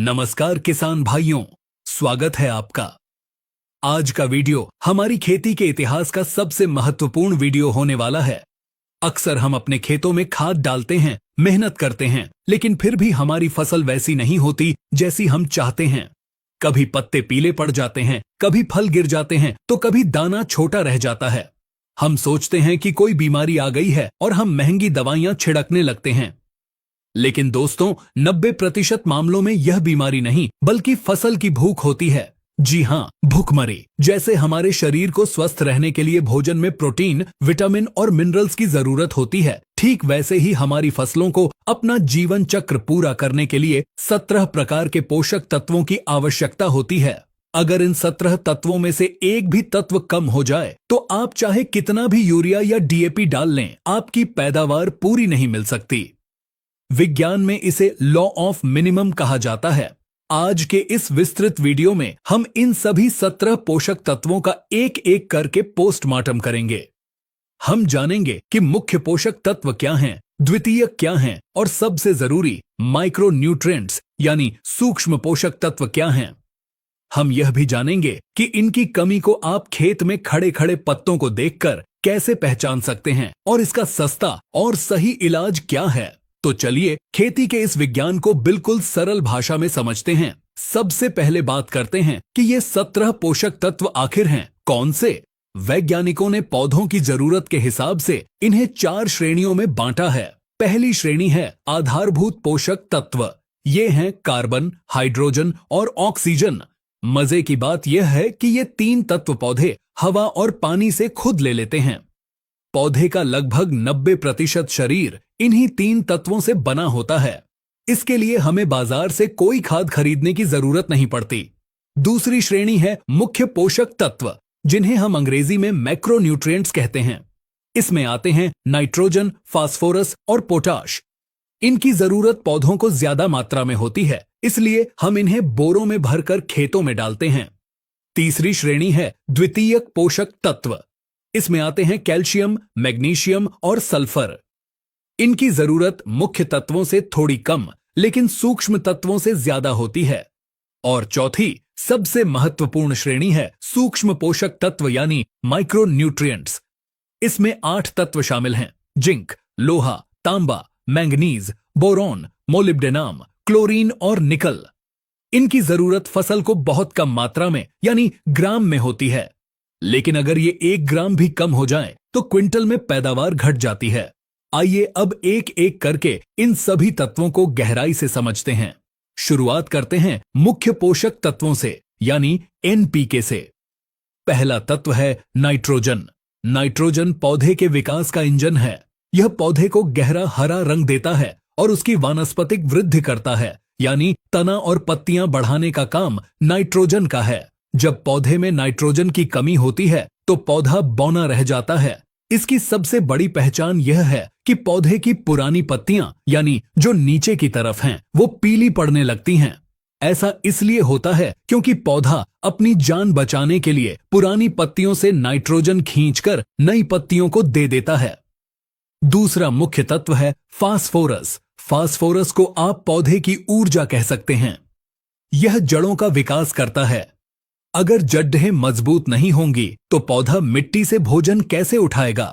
नमस्कार किसान भाइयों, स्वागत है आपका। आज का वीडियो हमारी खेती के इतिहास का सबसे महत्वपूर्ण वीडियो होने वाला है। अक्सर हम अपने खेतों में खाद डालते हैं, मेहनत करते हैं, लेकिन फिर भी हमारी फसल वैसी नहीं होती जैसी हम चाहते हैं। कभी पत्ते पीले पड़ जाते हैं, कभी फल गिर जाते हैं, तो कभी दाना छोटा रह जाता है। हम सोचते हैं कि कोई बीमारी आ गई है और हम महंगी दवाइयां छिड़कने लगते हैं। लेकिन दोस्तों, 90% मामलों में यह बीमारी नहीं बल्कि फसल की भूख होती है। जी हाँ, भूखमरी। जैसे हमारे शरीर को स्वस्थ रहने के लिए भोजन में प्रोटीन, विटामिन और मिनरल्स की जरूरत होती है, ठीक वैसे ही हमारी फसलों को अपना जीवन चक्र पूरा करने के लिए 17 प्रकार के पोषक तत्वों की आवश्यकता होती है। अगर इन 17 तत्वों में से एक भी तत्व कम हो जाए तो आप चाहे कितना भी यूरिया या डीएपी डाल लें, आपकी पैदावार पूरी नहीं मिल सकती। विज्ञान में इसे लॉ ऑफ मिनिमम कहा जाता है। आज के इस विस्तृत वीडियो में हम इन सभी 17 पोषक तत्वों का एक एक करके पोस्टमार्टम करेंगे। हम जानेंगे कि मुख्य पोषक तत्व क्या हैं, द्वितीयक क्या हैं और सबसे जरूरी माइक्रो न्यूट्रिएंट्स यानी सूक्ष्म पोषक तत्व क्या हैं। हम यह भी जानेंगे कि इनकी कमी को आप खेत में खड़े खड़े पत्तों को देखकर कैसे पहचान सकते हैं और इसका सस्ता और सही इलाज क्या है। तो चलिए खेती के इस विज्ञान को बिल्कुल सरल भाषा में समझते हैं। सबसे पहले बात करते हैं कि ये 17 पोषक तत्व आखिर हैं कौन से। वैज्ञानिकों ने पौधों की जरूरत के हिसाब से इन्हें 4 श्रेणियों में बांटा है। पहली श्रेणी है आधारभूत पोषक तत्व। ये हैं कार्बन, हाइड्रोजन और ऑक्सीजन। मजे की बात यह है कि ये 3 तत्व पौधे हवा और पानी से खुद ले लेते हैं। पौधे का लगभग 90% शरीर इन्हीं 3 तत्वों से बना होता है। इसके लिए हमें बाजार से कोई खाद खरीदने की जरूरत नहीं पड़ती। दूसरी श्रेणी है मुख्य पोषक तत्व, जिन्हें हम अंग्रेजी में मैक्रोन्यूट्रिएंट्स कहते हैं। इसमें आते हैं नाइट्रोजन, फास्फोरस और पोटाश। इनकी जरूरत पौधों को ज्यादा मात्रा में होती है, इसलिए हम इन्हें बोरों में भरकर खेतों में डालते हैं। तीसरी श्रेणी है द्वितीयक पोषक तत्व। इसमें आते हैं कैल्शियम, मैग्नीशियम और सल्फर। इनकी जरूरत मुख्य तत्वों से थोड़ी कम लेकिन सूक्ष्म तत्वों से ज्यादा होती है। और चौथी सबसे महत्वपूर्ण श्रेणी है सूक्ष्म पोषक तत्व यानी माइक्रो न्यूट्रिएंट्स। इसमें 8 तत्व शामिल हैं: जिंक, लोहा, तांबा, मैंगनीज, बोरॉन, मोलिब्डेनम, क्लोरीन और निकल। इनकी जरूरत फसल को बहुत कम मात्रा में यानी ग्राम में होती है, लेकिन अगर ये 1 ग्राम भी कम हो जाए तो क्विंटल में पैदावार घट जाती है। आइए अब एक एक करके इन सभी तत्वों को गहराई से समझते हैं। शुरुआत करते हैं मुख्य पोषक तत्वों से यानी एनपीके से। पहला तत्व है नाइट्रोजन। नाइट्रोजन पौधे के विकास का इंजन है। यह पौधे को गहरा हरा रंग देता है और उसकी वानस्पतिक वृद्धि करता है, यानी तना और पत्तियां बढ़ाने का काम नाइट्रोजन का है। जब पौधे में नाइट्रोजन की कमी होती है तो पौधा बौना रह जाता है। इसकी सबसे बड़ी पहचान यह है कि पौधे की पुरानी पत्तियां यानी जो नीचे की तरफ हैं, वो पीली पड़ने लगती हैं। ऐसा इसलिए होता है क्योंकि पौधा अपनी जान बचाने के लिए पुरानी पत्तियों से नाइट्रोजन खींचकर नई पत्तियों को दे देता है। दूसरा मुख्य तत्व है फास्फोरस। फास्फोरस को आप पौधे की ऊर्जा कह सकते हैं। यह जड़ों का विकास करता है। अगर जड़ें मजबूत नहीं होंगी तो पौधा मिट्टी से भोजन कैसे उठाएगा।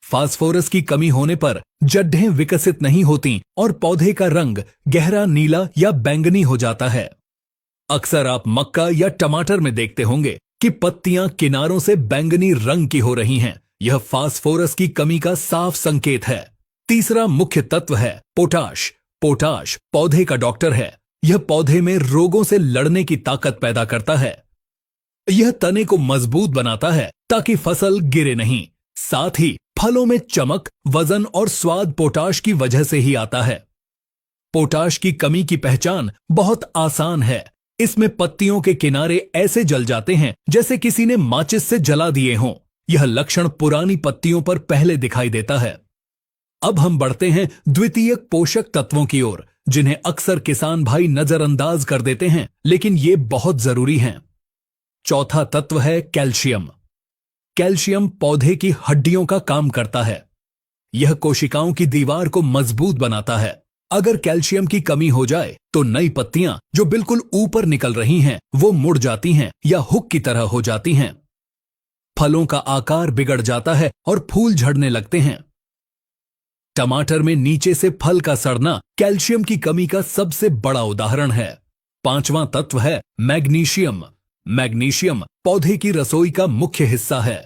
फास्फोरस की कमी होने पर जड़ें विकसित नहीं होती और पौधे का रंग गहरा नीला या बैंगनी हो जाता है। अक्सर आप मक्का या टमाटर में देखते होंगे कि पत्तियां किनारों से बैंगनी रंग की हो रही हैं। यह फास्फोरस की कमी का साफ संकेत है। तीसरा मुख्य तत्व है पोटाश। पोटाश पौधे का डॉक्टर है। यह पौधे में रोगों से लड़ने की ताकत पैदा करता है। यह तने को मजबूत बनाता है ताकि फसल गिरे नहीं। साथ ही फलों में चमक, वजन और स्वाद पोटाश की वजह से ही आता है। पोटाश की कमी की पहचान बहुत आसान है। इसमें पत्तियों के किनारे ऐसे जल जाते हैं जैसे किसी ने माचिस से जला दिए हों। यह लक्षण पुरानी पत्तियों पर पहले दिखाई देता है। अब हम बढ़ते हैं द्वितीयक पोषक तत्वों की ओर, जिन्हें अक्सर किसान भाई नजरअंदाज कर देते हैं, लेकिन ये बहुत जरूरी हैं। चौथा तत्व है कैल्शियम। कैल्शियम पौधे की हड्डियों का काम करता है। यह कोशिकाओं की दीवार को मजबूत बनाता है। अगर कैल्शियम की कमी हो जाए तो नई पत्तियां जो बिल्कुल ऊपर निकल रही हैं वो मुड़ जाती हैं या हुक की तरह हो जाती हैं। फलों का आकार बिगड़ जाता है और फूल झड़ने लगते हैं। टमाटर में नीचे से फल का सड़ना कैल्शियम की कमी का सबसे बड़ा उदाहरण है। पांचवां तत्व है मैग्नीशियम। मैग्नीशियम पौधे की रसोई का मुख्य हिस्सा है।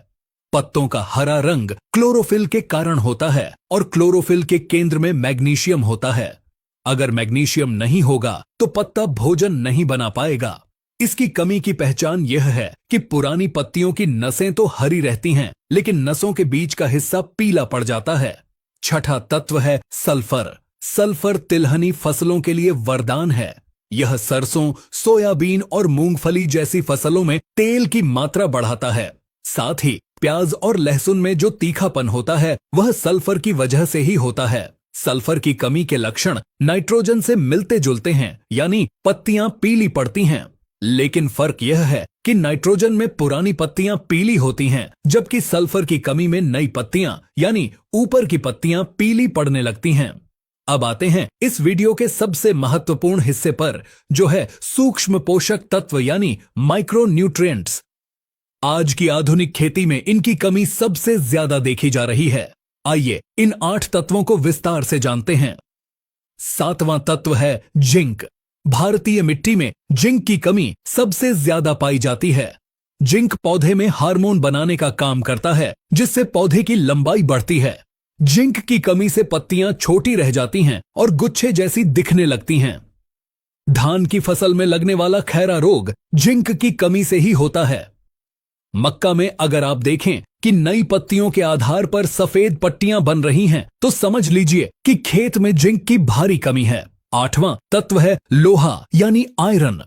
पत्तों का हरा रंग क्लोरोफिल के कारण होता है और क्लोरोफिल के केंद्र में मैग्नीशियम होता है। अगर मैग्नीशियम नहीं होगा तो पत्ता भोजन नहीं बना पाएगा। इसकी कमी की पहचान यह है कि पुरानी पत्तियों की नसें तो हरी रहती हैं, लेकिन नसों के बीच का हिस्सा पीला पड़ जाता है। छठा तत्व है सल्फर। सल्फर तिलहनी फसलों के लिए वरदान है। यह सरसों, सोयाबीन और मूंगफली जैसी फसलों में तेल की मात्रा बढ़ाता है। साथ ही प्याज और लहसुन में जो तीखापन होता है वह सल्फर की वजह से ही होता है। सल्फर की कमी के लक्षण नाइट्रोजन से मिलते जुलते हैं, यानी पत्तियां पीली पड़ती हैं। लेकिन फर्क यह है कि नाइट्रोजन में पुरानी पत्तियां पीली होती हैं, जबकि सल्फर की कमी में नई पत्तियां यानी ऊपर की पत्तियां पीली पड़ने लगती हैं। अब आते हैं इस वीडियो के सबसे महत्वपूर्ण हिस्से पर, जो है सूक्ष्म पोषक तत्व यानी माइक्रो न्यूट्रिएंट्स। आज की आधुनिक खेती में इनकी कमी सबसे ज्यादा देखी जा रही है। आइए इन 8 तत्वों को विस्तार से जानते हैं। 7वां तत्व है जिंक। भारतीय मिट्टी में जिंक की कमी सबसे ज्यादा पाई जाती है। जिंक पौधे में हार्मोन बनाने का काम करता है, जिससे पौधे की लंबाई बढ़ती है। जिंक की कमी से पत्तियां छोटी रह जाती हैं और गुच्छे जैसी दिखने लगती हैं। धान की फसल में लगने वाला खैरा रोग जिंक की कमी से ही होता है। मक्का में अगर आप देखें कि नई पत्तियों के आधार पर सफेद पट्टियां बन रही हैं, तो समझ लीजिए कि खेत में जिंक की भारी कमी है। 8वां तत्व है लोहा यानी आयरन।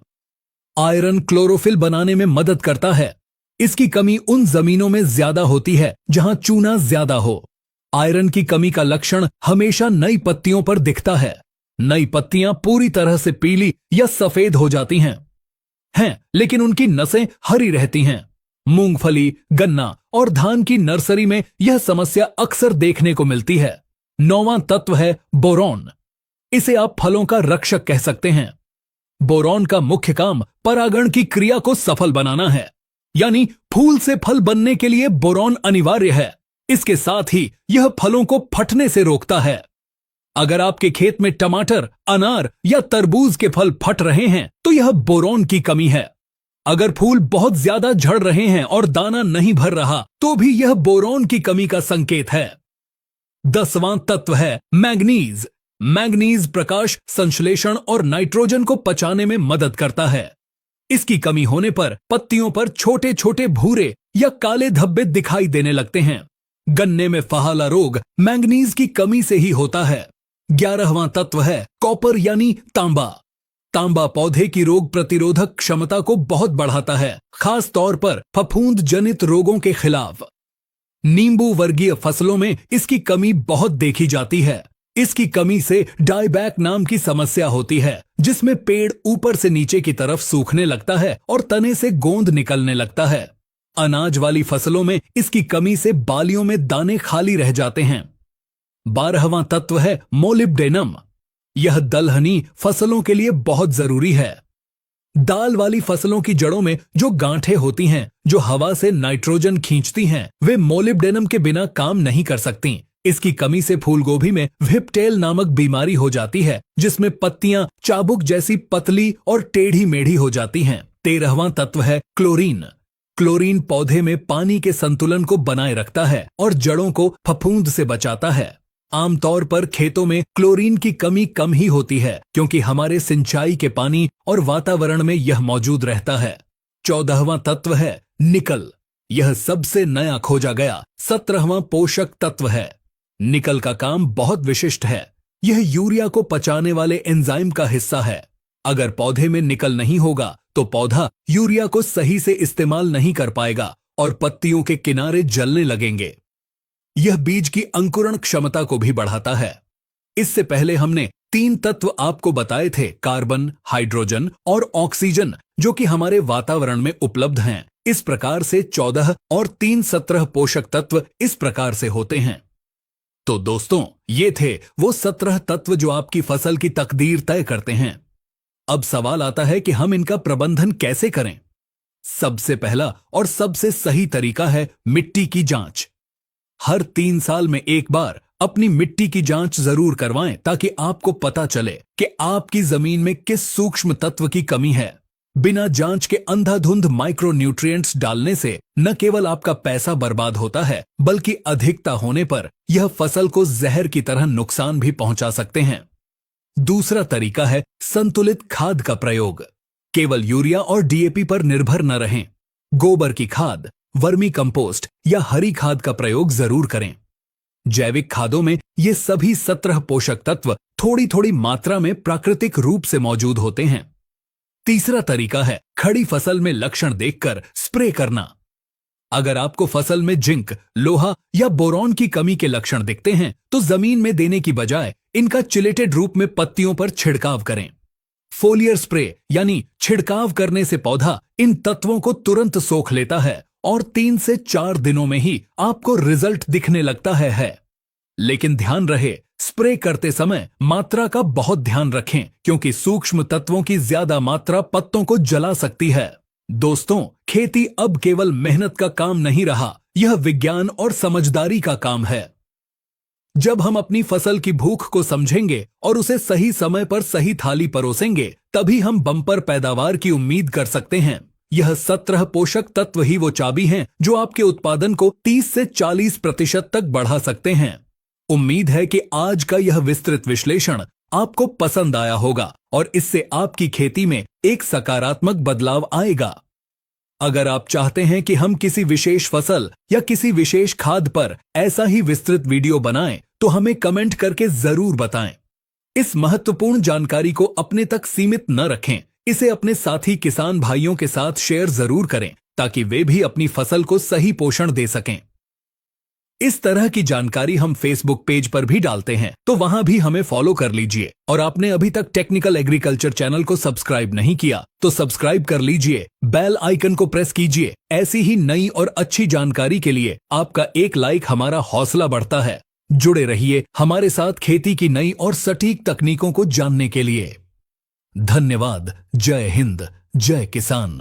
आयरन क्लोरोफिल बनाने में मदद करता है। इसकी कमी उन जमीनों में ज्यादा होती है जहां चूना ज्यादा हो। आयरन की कमी का लक्षण हमेशा नई पत्तियों पर दिखता है। नई पत्तियां पूरी तरह से पीली या सफेद हो जाती हैं, लेकिन उनकी नसें हरी रहती हैं। मूंगफली, गन्ना और धान की नर्सरी में यह समस्या अक्सर देखने को मिलती है। 9वां तत्व है बोरॉन। इसे आप फलों का रक्षक कह सकते हैं। बोरॉन का मुख्य काम परागण की क्रिया को सफल बनाना है, यानी फूल से फल बनने के लिए बोरॉन अनिवार्य है। इसके साथ ही यह फलों को फटने से रोकता है। अगर आपके खेत में टमाटर, अनार या तरबूज के फल फट रहे हैं तो यह बोरॉन की कमी है। अगर फूल बहुत ज्यादा झड़ रहे हैं और दाना नहीं भर रहा तो भी यह बोरॉन की कमी का संकेत है। 10वां तत्व है मैग्नीज। मैग्नीज प्रकाश संश्लेषण और नाइट्रोजन को पचाने में मदद करता है। इसकी कमी होने पर पत्तियों पर छोटे छोटे भूरे या काले धब्बे दिखाई देने लगते हैं। गन्ने में फहाला रोग मैग्नीज की कमी से ही होता है। 11वां तत्व है कॉपर यानी तांबा। तांबा पौधे की रोग प्रतिरोधक क्षमता को बहुत बढ़ाता है, खास तौर पर फफूंद जनित रोगों के खिलाफ। नींबू वर्गीय फसलों में इसकी कमी बहुत देखी जाती है। इसकी कमी से डायबैक नाम की समस्या होती है, जिसमें पेड़ ऊपर से नीचे की तरफ सूखने लगता है और तने से गोंद निकलने लगता है। अनाज वाली फसलों में इसकी कमी से बालियों में दाने खाली रह जाते हैं। 12वां तत्व है मोलिब्डेनम। यह दलहनी फसलों के लिए बहुत जरूरी है। दाल वाली फसलों की जड़ों में जो गांठें होती हैं, जो हवा से नाइट्रोजन खींचती हैं, वे मोलिब्डेनम के बिना काम नहीं कर सकती। इसकी कमी से फूलगोभी में व्हिपटेल नामक बीमारी हो जाती है, जिसमें पत्तियां चाबुक जैसी पतली और टेढ़ी मेढ़ी हो जाती हैं। 13वां तत्व है क्लोरीन। क्लोरीन पौधे में पानी के संतुलन को बनाए रखता है और जड़ों को फफूंद से बचाता है। आमतौर पर खेतों में क्लोरीन की कमी कम ही होती है, क्योंकि हमारे सिंचाई के पानी और वातावरण में यह मौजूद रहता है। 14वां तत्व है निकल। यह सबसे नया खोजा गया 17वां पोषक तत्व है। निकल का काम बहुत विशिष्ट है। यह यूरिया को पचाने वाले एंजाइम का हिस्सा है। अगर पौधे में निकल नहीं होगा तो पौधा यूरिया को सही से इस्तेमाल नहीं कर पाएगा और पत्तियों के किनारे जलने लगेंगे। यह बीज की अंकुरण क्षमता को भी बढ़ाता है। इससे पहले हमने 3 तत्व आपको बताए थे, कार्बन, हाइड्रोजन और ऑक्सीजन, जो कि हमारे वातावरण में उपलब्ध हैं। इस प्रकार से 14 और 3 17 पोषक तत्व इस प्रकार से होते हैं। तो दोस्तों, ये थे वो 17 तत्व जो आपकी फसल की तकदीर तय करते हैं। अब सवाल आता है कि हम इनका प्रबंधन कैसे करें। सबसे पहला और सबसे सही तरीका है मिट्टी की जांच। हर 3 साल में एक बार अपनी मिट्टी की जांच जरूर करवाएं ताकि आपको पता चले कि आपकी जमीन में किस सूक्ष्म तत्व की कमी है। बिना जांच के अंधाधुंध माइक्रो न्यूट्रिएंट्स डालने से न केवल आपका पैसा बर्बाद होता है, बल्कि अधिकता होने पर यह फसल को जहर की तरह नुकसान भी पहुंचा सकते हैं। दूसरा तरीका है संतुलित खाद का प्रयोग। केवल यूरिया और डीएपी पर निर्भर न रहें। गोबर की खाद, वर्मी कंपोस्ट या हरी खाद का प्रयोग जरूर करें। जैविक खादों में ये सभी 17 पोषक तत्व थोड़ी थोड़ी मात्रा में प्राकृतिक रूप से मौजूद होते हैं। तीसरा तरीका है खड़ी फसल में लक्षण देखकर स्प्रे करना। अगर आपको फसल में जिंक, लोहा या बोरॉन की कमी के लक्षण दिखते हैं तो जमीन में देने की बजाय इनका चिलेटेड रूप में पत्तियों पर छिड़काव करें। फोलियर स्प्रे यानी छिड़काव करने से पौधा इन तत्वों को तुरंत सोख लेता है और 3 से 4 दिनों में ही आपको रिजल्ट दिखने लगता है। लेकिन ध्यान रहे, स्प्रे करते समय मात्रा का बहुत ध्यान रखें क्योंकि सूक्ष्म तत्वों की ज्यादा मात्रा पत्तों को जला सकती है। दोस्तों, खेती अब केवल मेहनत का काम नहीं रहा, यह विज्ञान और समझदारी का काम है। जब हम अपनी फसल की भूख को समझेंगे और उसे सही समय पर सही थाली परोसेंगे, तभी हम बम्पर पैदावार की उम्मीद कर सकते हैं। यह 17 पोषक तत्व ही वो चाबी हैं जो आपके उत्पादन को 30 से 40% तक बढ़ा सकते हैं। उम्मीद है कि आज का यह विस्तृत विश्लेषण आपको पसंद आया होगा और इससे आपकी खेती में एक सकारात्मक बदलाव आएगा। अगर आप चाहते हैं कि हम किसी विशेष फसल या किसी विशेष खाद पर ऐसा ही विस्तृत वीडियो बनाएं, तो हमें कमेंट करके जरूर बताएं। इस महत्वपूर्ण जानकारी को अपने तक सीमित न रखें, इसे अपने साथी किसान भाइयों के साथ शेयर जरूर करें ताकि वे भी अपनी फसल को सही पोषण दे सकें। इस तरह की जानकारी हम फेसबुक पेज पर भी डालते हैं, तो वहां भी हमें फॉलो कर लीजिए। और आपने अभी तक टेक्निकल एग्रीकल्चर चैनल को सब्सक्राइब नहीं किया तो सब्सक्राइब कर लीजिए, बेल आइकन को प्रेस कीजिए। ऐसी ही नई और अच्छी जानकारी के लिए आपका एक लाइक हमारा हौसला बढ़ता है। जुड़े रहिए हमारे साथ खेती की नई और सटीक तकनीकों को जानने के लिए। धन्यवाद। जय हिंद, जय किसान।